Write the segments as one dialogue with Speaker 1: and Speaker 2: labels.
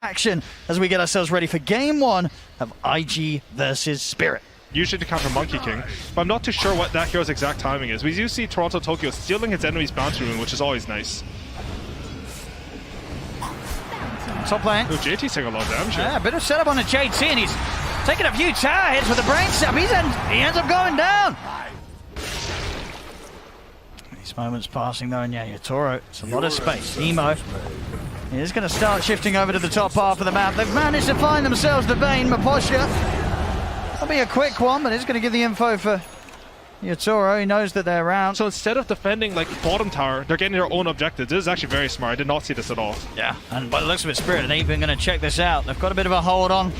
Speaker 1: action as we get ourselves ready for game one of IG versus Spirit.
Speaker 2: Usually to counter Monkey King, but I'm not too sure what that hero's exact timing is. We do see Toronto Tokyo stealing its enemy's bounty rune, which is always nice.
Speaker 1: Top lane.
Speaker 2: Ooh, JT's taking a lot of damage here.
Speaker 1: Yeah, a bit of setup on the JT, and he's taking a few tower hits with the brain stab. He ends up going down. These moments passing though, and yeah, YATORO, it's a lot of space. Emo is going to start shifting over to the top half of the map. They've managed to find themselves the Bane. Maposhka, that'll be a quick one, but it's going to give the info for YATORO. He knows that they're around.
Speaker 2: So instead of defending like bottom tower, they're getting their own objectives. This is actually very smart. I did not see this at all.
Speaker 1: Yeah, and by the looks of it, Spirit ain't even going to check this out. They've got a bit of a hold on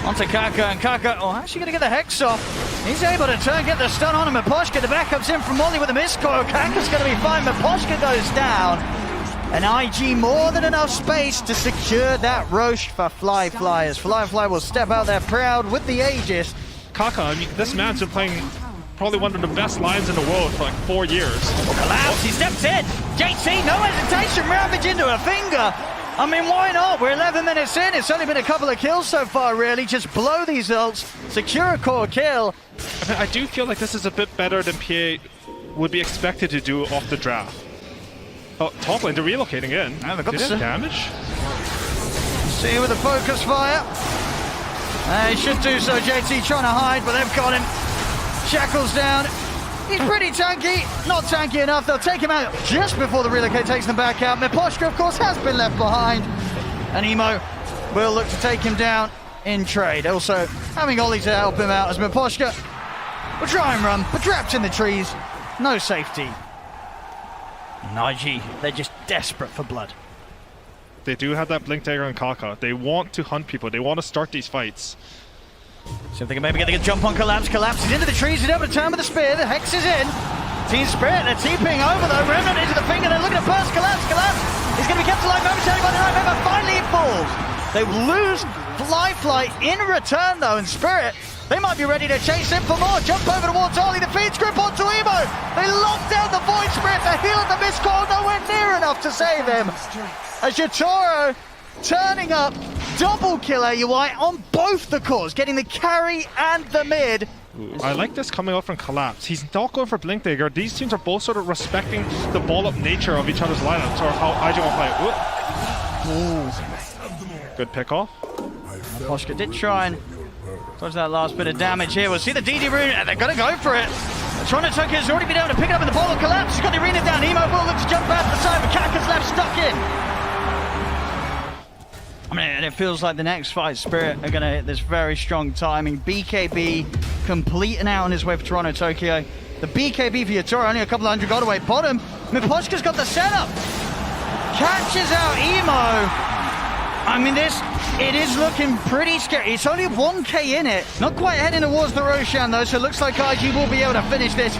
Speaker 1: onto Kaka, and Kaka, actually going to get the Hex off. He's able to get the stun on him. Maposhka, the backup's in from Molly with a miscoil. Kaka's going to be fine. Maposhka goes down. And IG more than enough space to secure that Roche for Flyfly, as Flyfly will step out there proud with the Aegis.
Speaker 2: Kaka, I mean, this man's been playing probably one of the best lines in the world for like 4 years.
Speaker 1: Collapse, he steps in. JT, no hesitation, ravage into a finger. I mean, why not? We're 11 minutes in. It's only been a couple of kills so far, really. Just blow these ults, secure a core kill.
Speaker 2: I mean, I do feel like this is a bit better than PA would be expected to do off the draft. Oh, top lane, they're relocating in.
Speaker 1: Yeah, they've got
Speaker 2: some damage.
Speaker 1: See with the focus fire. He should do so. JT trying to hide, but they've got him. Shackles down. He's pretty tanky. Not tanky enough. They'll take him out just before the relocate takes them back out. Maposhka, of course, has been left behind. And Emo will look to take him down in trade. Also, having Ollie to help him out as Maposhka will try and run, but trapped in the trees. No safety. And IG, they're just desperate for blood.
Speaker 2: They do have that Blink Dagger on Kaka. They want to hunt people. They want to start these fights.
Speaker 1: So if they can maybe get a jump on Collapse. Collapse is into the trees. He's able to turn with the spear. The Hex is in. Team Spirit, they're TPing over though. Remnant into the finger. They're looking to burst Collapse. Collapse is going to be kept alive momentarily by the Night Member. Finally it falls. They lose Flyfly in return though, and Spirit, they might be ready to chase him for more. Jump over towards Ollie. The feed grip onto Emo. They lock down the Void Spirit. The heal of the miscall nowhere near enough to save him. As YATORO turning up, double kill AUI on both the cores, getting the carry and the mid.
Speaker 2: Ooh, I like this coming out from Collapse. He's not going for Blink Dagger. These teams are both sort of respecting the ball-up nature of each other's lineups, or how IG will play. Ooh. Good pick off.
Speaker 1: Poshka did try and dodge that last bit of damage here. We'll see the DD rune, and they're going to go for it. Toronto Tokyo has already been able to pick it up in the ball of Collapse. He's got the arena down. Emo will look to jump out to the side, but Kaka's left stuck in. I mean, and it feels like the next fight, Spirit are going to hit this very strong timing. BKB completing out on his way for Toronto Tokyo. The BKB for YATORO, only a couple of hundred got away. Bottom, Maposhka's got the setup. Catches out Emo. I mean, it is looking pretty scary. It's only 1k in it. Not quite heading towards the Roshan though, so it looks like IG will be able to finish this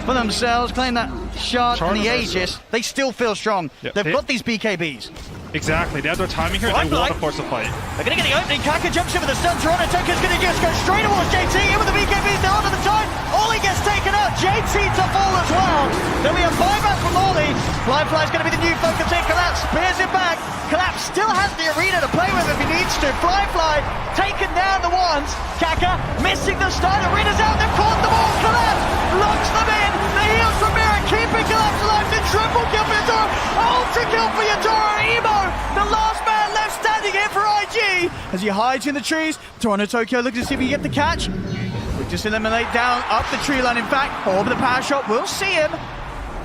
Speaker 1: for themselves. Claim that shard and the Aegis. They still feel strong. Yep. They've got these BKBs.
Speaker 2: Exactly, they have their timing here, they want to force a fight.
Speaker 1: They're going to get the opening, Kaka jumps in with the stun, Toronto Tokyo's going to just go straight towards JT, in with the BKBs, they're onto the time, Ollie gets taken out, JT to fall as well. Then we have buyback from Ollie, Flyfly's going to be the new focus here, Collapse spears it back, Collapse still has the arena to play with if he needs to, Flyfly taken down the ones, Kaka missing the stun, arena's out, they've caught them all, Collapse locks them in, the heals from Mira, keeping Collapse alive, the triple kill for YATORO, ultra kill for YATORO, Emo, the last man left standing here for IG. As he hides in the trees, Toronto Tokyo looking to see if he can get the catch. We just eliminate down up the tree line. In fact, over the power shot, we'll see him.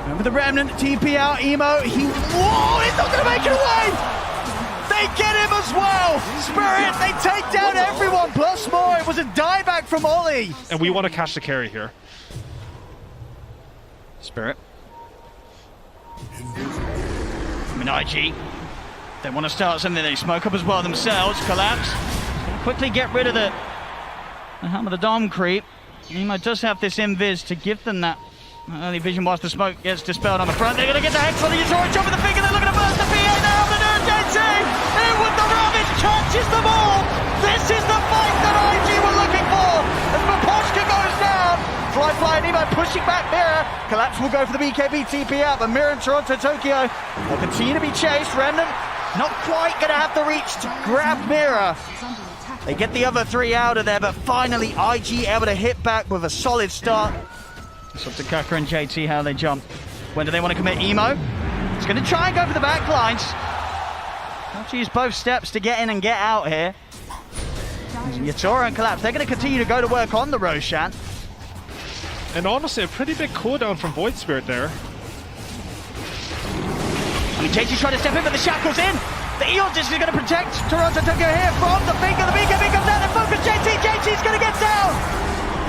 Speaker 1: Over the Remnant, TP out, Emo. Whoa, he's not going to make it away. They get him as well. Spirit, they take down everyone, plus more. It was a dieback from Ollie.
Speaker 2: And we want to catch the carry here.
Speaker 1: Spirit. I mean, IG. They want to start something, they smoke up as well themselves. Collapse. Quickly get rid of the helm of the Dom creep. Emo does have this invis to give them that early vision whilst the smoke gets dispelled on the front. They're going to get the Hex on the YATORO, jump with the finger, they're looking to burst the PA, they're having to do it, JT! In with the Ravage, catches them all! This is the fight that IG were looking for! As Maposhka goes down! Flyfly and Emo pushing back Mira. Collapse will go for the BKB TP out, but Mira and Toronto Tokyo will continue to be chased. Remnant Not quite going to have the reach to grab Mira. They get the other three out of there, but finally IG able to hit back with a solid start. It's up to Kaka and JT how they jump. When do they want to commit Emo? He's going to try and go for the back lines. Have to use both steps to get in and get out here. YATORO and Collapse, they're going to continue to go to work on the Roshan.
Speaker 2: And honestly, a pretty big cooldown from Void Spirit there.
Speaker 1: JT's trying to step in, but the shackle's in. The Eon Disc is going to protect Toronto Tokyo here from the finger. The BKB comes out, they focus JT's going to get down.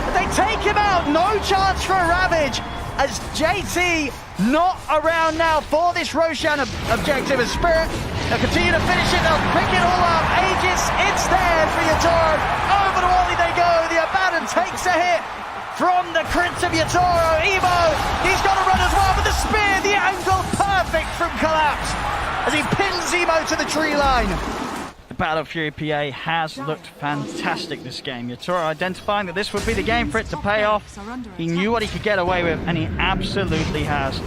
Speaker 1: But they take him out, no chance for a Ravage. As JT not around now for this Roshan objective as Spirit. They'll continue to finish it, they'll pick it all up. Aegis, it's there for YATORO. Over to Wally they go, the Abaddon takes a hit from the crits of YATORO. Emo, he's got to run as well, but the spear, the angle, perfect from Collapse as he pins Emo to the tree line. The Battle Fury PA has looked fantastic this game. YATORO identifying that this would be the game for it to pay off. He knew what he could get away with, and he absolutely has.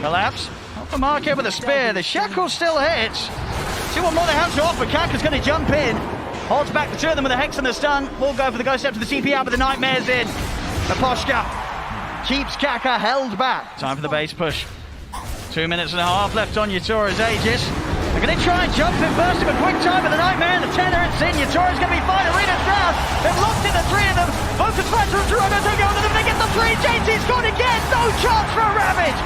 Speaker 1: Collapse, off the mark here with a spear. The shackle still hits. See what more they have to offer. Kaka's going to jump in. Holds back the two of them with a Hex and the stun. Will go for the ghost step to the TP out, but the Nightmare's in. Naposhka keeps Kaka held back. Time for the base push. 2 minutes and a half left on YATORO's Aegis. They're going to try and jump in first of a quick time, but the Nightmare and the Tether, it's in. YATORO's going to be fine. Arena's down. They've locked in the three of them. Focus flash from Toronto to go to them. They get the three. JT's gone again. No chance for a Ravage.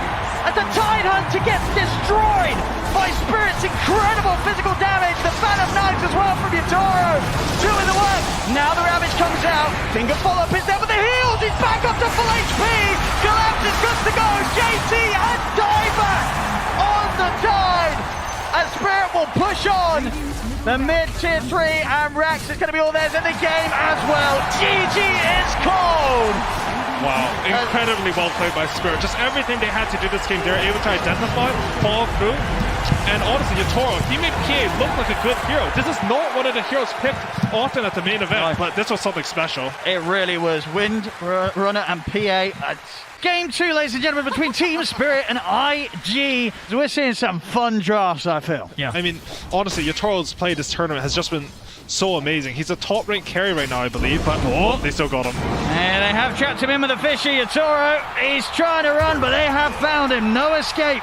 Speaker 1: As the Tide Hunter gets destroyed by Spirit's incredible physical damage. The Phantom Knives as well from YATORO. Two in the work. Now the Ravage comes out. Finger follow-up is there with the heals. He's back up to full HP. Collapse is good to go. JT and dieback on the Tide. And Spirit will push on. The mid-tier 3 and Rax is going to be all theirs in the game as well. GG is called.
Speaker 2: Wow, incredibly well played by Spirit. Just everything they had to do this game, they were able to identify, follow through. And honestly, YATORO, he made PA look like a good hero. This is not one of the heroes picked often at the main event, but this was something special.
Speaker 1: It really was. Wind, Runner and PA. Game 2, ladies and gentlemen, between Team Spirit and IG. We're seeing some fun drafts, I feel.
Speaker 2: Yeah. I mean, honestly, YATORO's play this tournament has just been so amazing. He's a top-ranked carry right now, I believe, but they still got him.
Speaker 1: And they have trapped him in with a fishy. YATORO, he's trying to run, but they have found him. No escape.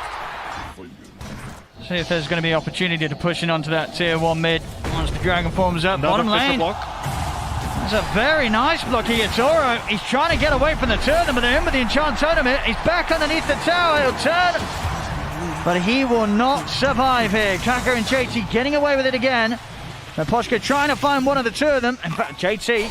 Speaker 1: See if there's going to be opportunity to push in onto that tier 1 mid. Once the Dragon forms up,
Speaker 2: Another
Speaker 1: bottom lane.
Speaker 2: block.
Speaker 1: It's a very nice block of YATORO. He's trying to get away from the tournament, but they're in with the enchant tournament. He's back underneath the tower. He'll turn, but he will not survive here. Kaka and JT getting away with it again. Naposhka trying to find one of the two of them. In fact, JT,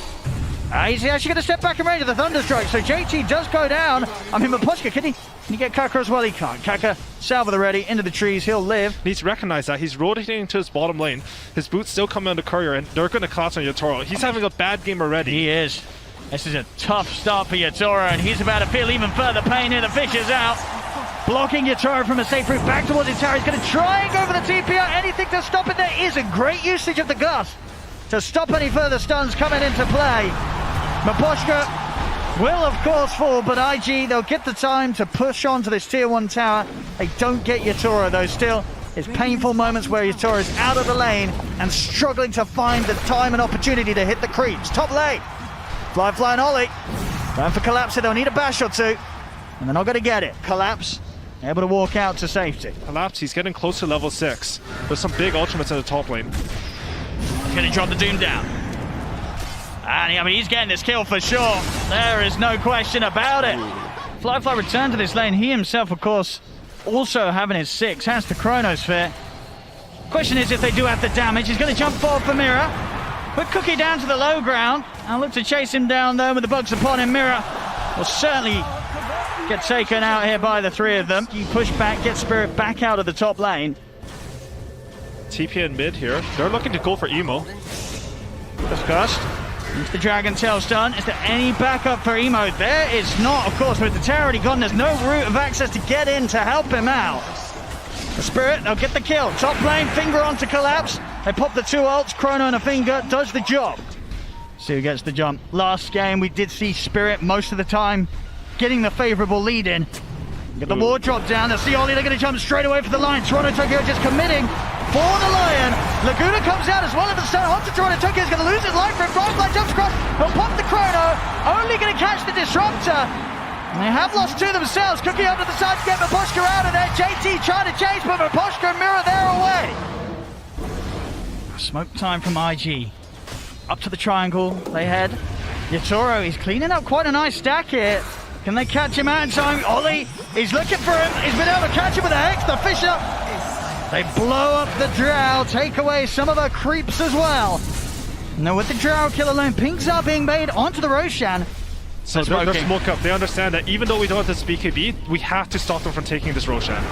Speaker 1: he's actually going to step back in range of the Thunderstrike. So JT does go down. I mean, Naposhka, can he get Kaka as well? He can't. Kaka, salve the ready, into the trees. He'll live.
Speaker 2: Needs to recognize that. He's rotating to his bottom lane. His boots still come on the courier, and they're going to collapse on YATORO. He's having a bad game already.
Speaker 1: He is. This is a tough start for YATORO, and he's about to feel even further pain here. The fish is out. Blocking YATORO from a safe route back towards his tower. He's going to try and go for the TP out. Anything to stop it. There is a great usage of the Gust to stop any further stuns coming into play. Naposhka will, of course, fall, but IG, they'll get the time to push on to this tier 1 tower. They don't get YATORO, though. Still, it's painful moments where YATORO is out of the lane and struggling to find the time and opportunity to hit the creeps. Top lane. Fly and Ollie. Going for Collapse. They'll need a bash or two, and they're not going to get it. Collapse able to walk out to safety.
Speaker 2: Collapse, he's getting close to level 6. There's some big ultimates in the top lane.
Speaker 1: He's going to drop the Doom down. And I mean, he's getting this kill for sure. There is no question about it. Fly returned to this lane. He himself, of course, also having his 6. Has the Chronosphere. Question is if they do have the damage. He's going to jump forward for Mira. Put Cookie down to the low ground. And look to chase him down though with the bugs upon him. Mira will certainly get taken out here by the three of them. You push back, get Spirit back out of the top lane.
Speaker 2: TP in mid here. They're looking to go for Emo.
Speaker 1: Discussed. Into the Dragon Tail stun. Is there any backup for Emo? There is not, of course, with the tower already gone. There's no route of access to get in to help him out. The Spirit, they'll get the kill. Top lane, finger on to Collapse. They pop the 2 ults, Chrono and a finger, does the job. See who gets the jump. Last game, we did see Spirit most of the time getting the favourable lead in. Get the ward drop down. They'll see Ollie. They're going to jump straight away for the line. Toronto Tokyo just committing for the Lion. Laguna comes out as well at the start. Onto Toronto Tokyo is going to lose his life for him. Firefly jumps across. He'll pop the chrono. Only going to catch the disruptor. And they have lost two themselves. Cookie up to the side to get Miposhka out of there. JT trying to chase, but Miposhka and Mirror there away. Smoke time from IG. Up to the triangle. They head. YATORO, he's cleaning up quite a nice stack here. Can they catch him out in time? Ollie, he's looking for him. He's been able to catch him with a Hex. The Fisher. They blow up the Drow, take away some of her creeps as well. Now with the Drow kill alone, pinks are being made onto the Roshan.
Speaker 2: So they're smoke up. They understand that even though we don't have this BKB, we have to stop them from taking this Roshan.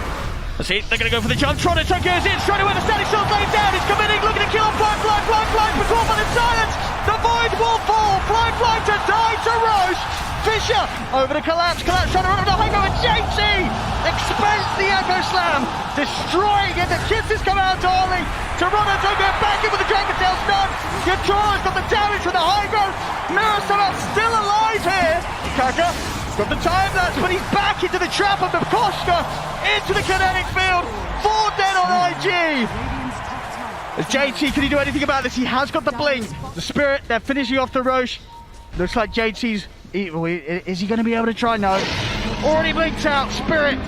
Speaker 1: Let's see, they're going to go for the jump. Toronto Tokyo is in, straight away the static shot laid down. He's committing, looking to kill him. Fly, control by the silence. The Void will fall. Fly to die to Roche. Fisher over to Collapse trying to run over the high ground, and JT expends the Echo Slam, destroying it. The kisses come out to Ollie. Toronto Tokyo back in with the Dragon Tail stun. YATORO's got the damage from the high ground. Mirror somehow still alive here. Kaka got the time lapse, but he's back into the trap of Miposhka into the kinetic field. 4 dead on IG. As JT, can he do anything about this? He has got the blink. The Spirit, they're finishing off the Roche. Looks like JT's... Is he going to be able to try? No. Already blinked out. Spirit.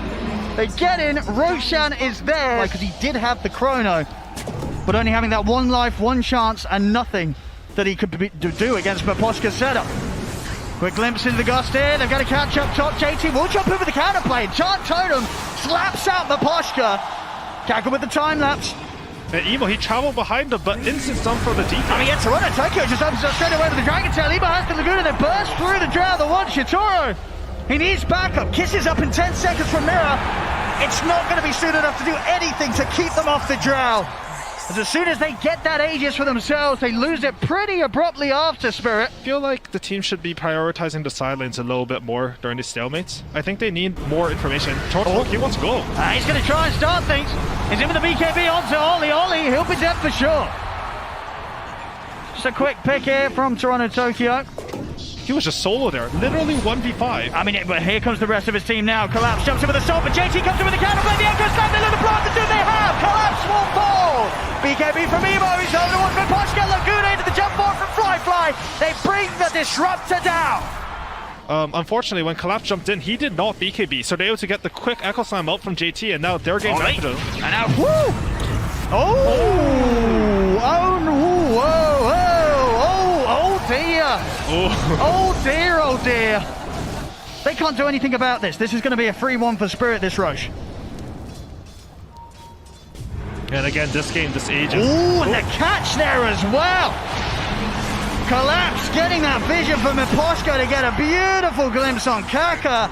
Speaker 1: They get in. Roshan is there because he did have the chrono, but only having that one life, one chance, and nothing that he could do against Miposhka's setup. Quick glimpse into the gust here. They've got to catch up top. JT will jump in with the counterplay. Chant Totem slaps out Miposhka. Kaka with the time lapse.
Speaker 2: And Emo, he traveled behind him, but instant stun for the DK.
Speaker 1: I mean, yeah, Toronto Tokyo just opens up straight away with the Dragon Tail. Emo has the Laguna, they burst through the Drow. The one, YATORO. He needs backup. Kisses up in 10 seconds from Mirror. It's not going to be soon enough to do anything to keep them off the Drow. As soon as they get that Aegis for themselves, they lose it pretty abruptly after Spirit.
Speaker 2: I feel like the team should be prioritizing the side lanes a little bit more during these stalemates. I think they need more information. Toronto, he wants to go.
Speaker 1: He's going to try and start things. He's in with the BKB onto Ollie. Ollie, he'll be dead for sure. Just a quick pick here from Toronto Tokyo.
Speaker 2: He was just solo there, literally 1v5.
Speaker 1: I mean, but here comes the rest of his team now. Collapse jumps in with a assault, but JT comes in with the counterplay. The Echo Slam, they look the block, the two they have. Collapse will fall. BKB from Emo, he's over the one from Miposhka. Laguna into the jump forward from Fly. They bring the Disruptor down.
Speaker 2: Unfortunately, when Collapse jumped in, he did not BKB, so they were able to get the quick Echo Slam out from JT, and now they're getting back to them.
Speaker 1: And now, whoo! Oh dear! Oh dear! They can't do anything about this. This is going to be a 3-1 for Spirit, this Roche.
Speaker 2: And again, this game, this Aegis.
Speaker 1: Ooh, and the catch there as well! Collapse getting that vision from Miposhka to get a beautiful glimpse on Kaka.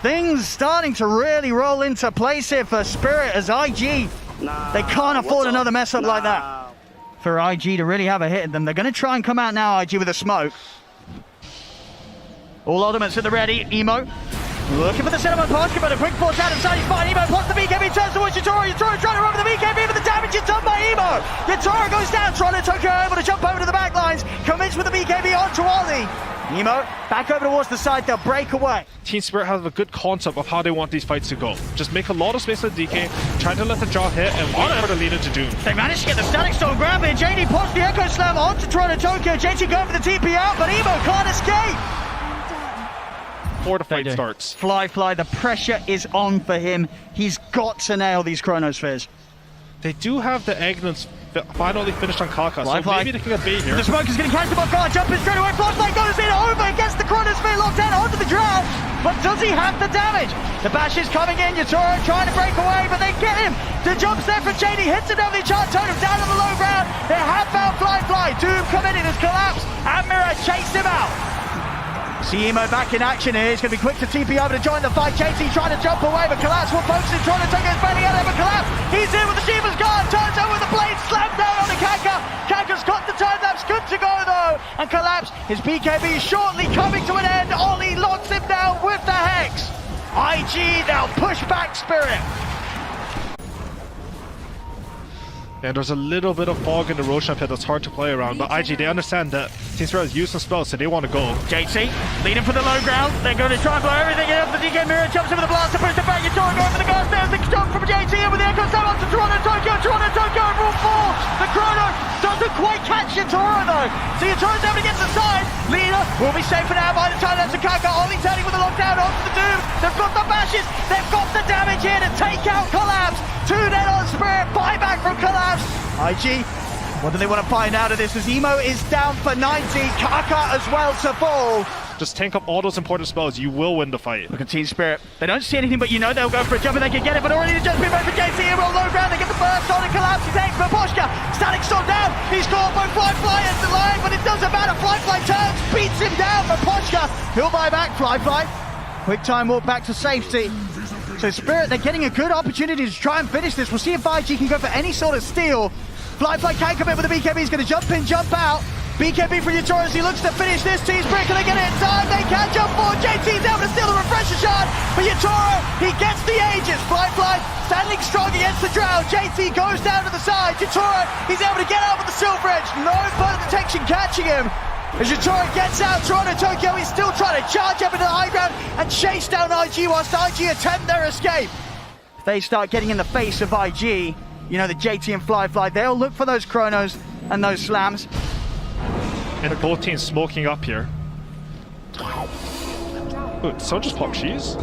Speaker 1: Things starting to really roll into place here for Spirit as IG. They can't afford another mess up like that. For IG to really have a hit at them. They're going to try and come out now, IG, with a smoke. All ultimates at the ready. Emo looking for the setup on Miposhka, but a quick force out inside. He's fine. Emo pops the BKB, turns towards YATORO. YATORO trying to run with the BKB, but the damage is done by Emo. YATORO goes down. Toronto Tokyo able to jump over to the back lines. Commits with the BKB onto Ollie. Emo back over towards the side. They'll break away.
Speaker 2: Team Spirit has a good concept of how they want these fights to go. Just make a lot of space with DK, try to let the jaw hit, and wait for the leader to doom.
Speaker 1: They managed to get the static stone grab in. JD pops the Echo Slam onto Toronto Tokyo. JT going for the TP out, but Emo can't escape.
Speaker 2: Before the fight starts.
Speaker 1: Fly, the pressure is on for him. He's got to nail these Chronospheres.
Speaker 2: They do have the Agnes finally finished on Kaka, so maybe they can get bait here.
Speaker 1: The smoke is going to catch him off guard, jumping straight away. Flashlight goes in over, gets the Chronosphere locked down onto the Drow, but does he have the damage? The bash is coming in, YATORO trying to break away, but they get him. The jumps there from JD, hits it down the chart totem, down on the low ground. They have found Fly. Doom committed, has collapsed, and Mirror chased him out. See Emo back in action here. He's going to be quick to TP over to join the fight. JT trying to jump away, but Collapse will focus in, trying to take his belly out of it. Collapse, he's in with the Shiva's guard, turns over with the blade, slammed down on the Kaka. Kaka's got the time lapse, good to go though. And Collapse, his BKB shortly coming to an end. Ollie locks him down with the Hex. IG now push back Spirit.
Speaker 2: And there's a little bit of fog in the Roshan pit that's hard to play around, but IG, they understand that Team Spirit has used some spells, so they want to go.
Speaker 1: JT leading for the low ground. They're going to try and blow everything up. The DK Mirror jumps over the blast to push it back. Yatoro going for the gas. There's the jump from JT over the Echo Slam to Toronto, Tokyo overall 4. The Chrono doesn't quite catch Yatoro though. So Yatoro's able to get to the side. Leader will be safe for now by the time that's Kaka. Only turning with the lockdown onto the Doom. They've got the bashes. They've got the damage here to take out Collapse. 2 dead on Spirit. Buyback from Collapse. IG, what do they want to find out of this? As Emo is down for 90. Kaka as well to fall.
Speaker 2: Just tank up all those important spells, you will win the fight.
Speaker 1: Look at Team Spirit. They don't see anything, but you know they'll go for a jump and they can get it, but already the jump been made for JT. Emo on low ground. They get the burst on and Collapse. He's aimed for Poshka. Static Storm down. He's caught by Fly as the line, but it doesn't matter. Fly turns, beats him down for Poshka. He'll buy back. Fly. Quick time walk back to safety. So Spirit, they're getting a good opportunity to try and finish this. We'll see if IG can go for any sort of steal. Fly can't commit with the BKB. He's going to jump in, jump out. BKB for Yatoro as he looks to finish this. Team Spirit, can they get it in time? They can jump forward. JT's able to steal the refresher shot. But Yatoro, he gets the Aegis. Fly standing strong against the Drow. JT goes down to the side. Yatoro, he's able to get out with the Silver Edge. No burn detection catching him. As Yatoro gets out, Toronto, Tokyo, he's still trying to charge up into the high ground and chase down IG whilst IG attempt their escape. If they start getting in the face of IG, you know, the JT and Fly, they'll look for those chronos and those slams.
Speaker 2: And both teams smoking up here. Ooh, did someone just pop cheese?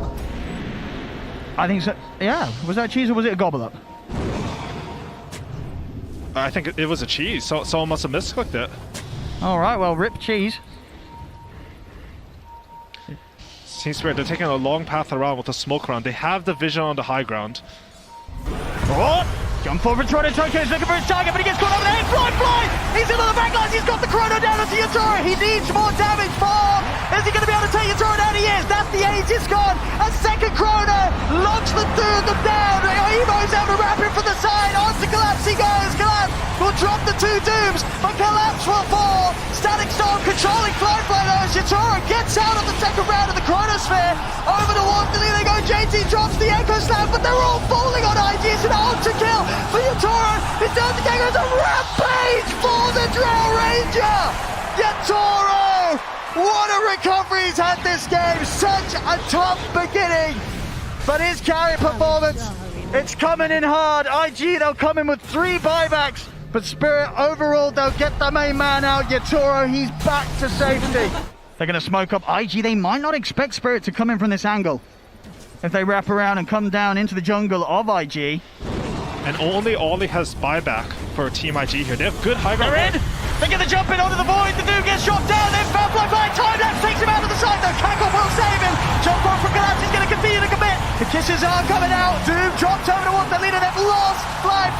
Speaker 1: I think so. Yeah, was that cheese or was it a gobble up?
Speaker 2: I think it was a cheese. So someone must have misclicked it.
Speaker 1: All right, well, rip cheese.
Speaker 2: Team Spirit, they're taking a long path around with the smoke around. They have the vision on the high ground.
Speaker 1: Oh! Jump forward, Toronto, Tokyo is looking for his target, but he gets caught over there. Fly! He's into the backlines, he's got the Chrono down onto Yatoro. He needs more damage. Is he going to be able to take Yatoro down? He is. That's the Aegis gone. A second Chrono locks the two of them down. Emo's able to wrap him from the side. Onto Collapse he goes. Collapse will drop the 2 Dooms, but Collapse will fall. Static Storm controlling Fly though. Yatoro gets out of the second round of the Chronosphere. Over the wall, they go. JT drops the Echo Slam, but they're all falling on IG. It's an ultra kill for Yatoro. It does the game. It's a rampage for the Drow Ranger. Yatoro, what a recovery he's had this game. Such a tough beginning, but his carry performance, it's coming in hard. IG, they'll come in with 3 buybacks, but Spirit overall, they'll get the main man out. Yatoro, he's back to safety. They're going to smoke up IG. They might not expect Spirit to come in from this angle. If they wrap around and come down into the jungle of IG.
Speaker 2: And only Ollie has buyback for Team IG here. They have good high ground.
Speaker 1: They're in. They get the jump in onto the void. The Doom gets shot down. Then Fly. Time lapse takes him out of the side. Though Kako will save him. Jump on from Collapse. He's going to continue to commit. The kisses are coming out. Doom dropped over towards the leader. They've lost Fly.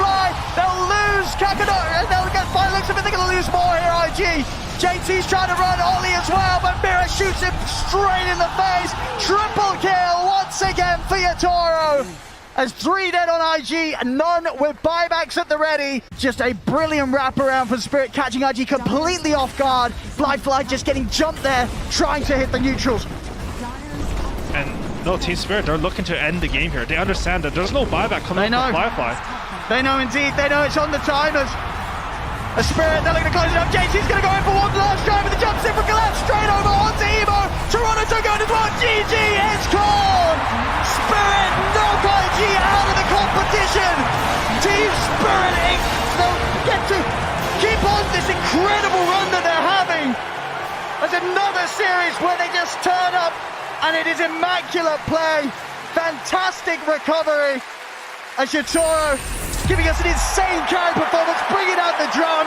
Speaker 1: They'll lose Kako. And they'll get by looks of it. They're going to lose more here, IG. JT's trying to run Ollie as well, but Mira shoots him straight in the face. Triple kill once again for Yatoro. As 3 dead on IG, none with buybacks at the ready. Just a brilliant wraparound for Spirit, catching IG completely off guard. Fly just getting jumped there, trying to hit the neutrals.
Speaker 2: And no, Team Spirit, they're looking to end the game here. They understand that there's no buyback coming from Fly.
Speaker 1: They know indeed, they know it's on the timers. A Spirit, they're looking to close it up. JT's going to go in for one last try with the jump in for Collapse. Straight over onto Emo. Toronto took it as well. GG is called. Spirit knock IG out of the competition. Team Spirit, they'll get to keep on this incredible run that they're having. There's another series where they just turn up and it is immaculate play. Fantastic recovery. As Yatoro giving us an insane carry performance, bringing out the Drow.